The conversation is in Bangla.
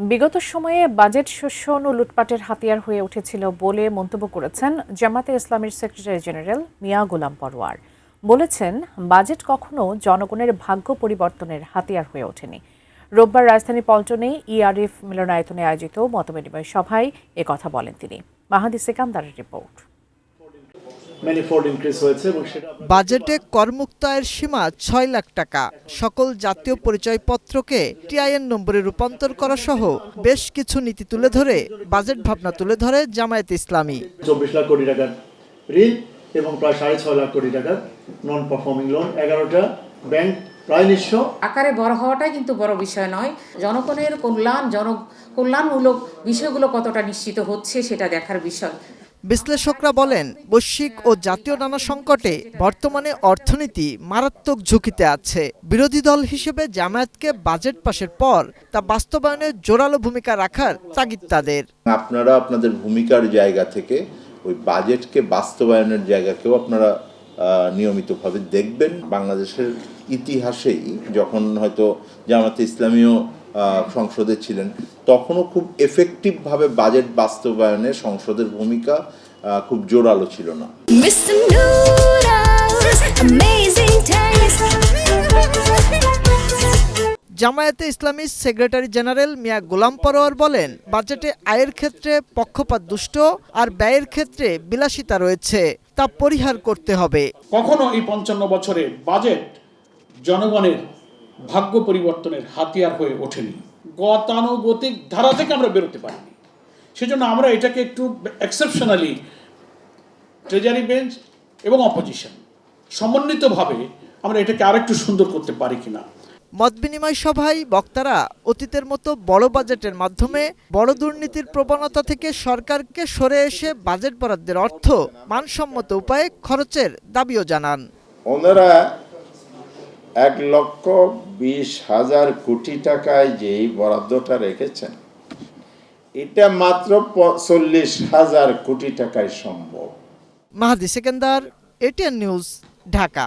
বিগত সময়ে বাজেট শোষণ ও লুটপাটের হাতিয়ার হয়ে উঠেছিল বলে মন্তব্য করেছেন জামায়াতে ইসলামীর সেক্রেটারি জেনারেল মিয়া গোলাম পরোয়ার। বলেছেন, বাজেট কখনো জনগণের ভাগ্য পরিবর্তনের হাতিয়ার হয়ে ওঠেনি। রোববার রাজধানী পল্টনে ইআরএফ মিলনায়তনে আয়োজিত মতবিনিময় সভায় একথা বলেন তিনি। মাহাদি সিকান্দারের রিপোর্ট। বাজেটে করমুক্ত আয়ের সীমা ৬ লাখ টাকা, সকল জাতীয় পরিচয়পত্রকে টিআইএন নম্বরে রূপান্তর করা সহ বেশ কিছু নীতি তুলে ধরে বাজেট ভাবনা তুলে ধরে জামায়াতে ইসলামী। ২৪ লাখ কোটি টাকার ঋণ এবং প্রায় ৬.৫ লাখ কোটি টাকার নন পারফর্মিং লোন, ১১টা ব্যাংক প্রায় নিঃস্ব। আকারে বড় হওয়াটাই কিন্তু বড় বিষয় নয়, জনগণের কল্যাণমূলক বিষয়গুলো কতটা নিশ্চিত হচ্ছে সেটা দেখার বিষয়। বিশ্লেষকরা বলেন, বৈশ্বিক ও জাতীয় নানা সংকটে বর্তমানে অর্থনীতি মারাত্মক ঝুঁকিতে আছে। বিরোধী দল হিসেবে জামায়াতকে বাজেট পাশের পর তা বাস্তবায়নে জোরালো ভূমিকা রাখার তাগিদ তাদের। আপনারা আপনাদের ভূমিকার জায়গা থেকে ওই বাজেটকে বাস্তবায়নের জায়গাকেও আপনারা নিয়মিতভাবে দেখবেন। বাংলাদেশের ইতিহাসেই যখন হয়তো জামায়াতে ইসলামীও সংসদে ছিলেন, তখনও খুব এফেক্টিভভাবে বাজেট বাস্তবায়নে সংসদের ভূমিকা খুব জোরালো ছিল না। জামায়াতে ইসলামীর সেক্রেটারি জেনারেল মিয়া গোলাম পরোয়ার বলেন, বাজেটে আয়ের ক্ষেত্রে পক্ষপাত দুষ্ট আর ব্যয়ের ক্ষেত্রে বিলাসিতা রয়েছে, তা পরিহার করতে হবে। কখনো এই ৫৫ বছরে বাজেট জনগণের ভাগ্য পরিবর্তনের হাতিয়ার হয়ে ওঠেনি। গতানুগতিক ধারা থেকে আমরা বেরোতে পারিনি। সেজন্য আমরা এটাকে একটু এক্সেপশনালি ট্রেজারি বেঞ্চ এবং অপোজিশন সমন্বিতভাবে আমরা এটাকে আরেকটু সুন্দর করতে পারি কিনা। মতবিনিময় সভায় বক্তারা অতীতের মতো বড় বাজেটের মাধ্যমে বড় দুর্নীতির প্রবণতা থেকে সরকারকে সরে এসে বাজেট বরাদ্দের অর্থ মানসম্মত উপায়ে খরচের দাবিও জানান। ওনারা ১,২০,০০০ কোটি টাকায় যেই বরাদ্দটা রেখেছেন, এটা মাত্র ৪০,০০০ কোটি টাকায় সম্ভব। মাহাদি সিকান্দার, এটিএন নিউজ, ঢাকা।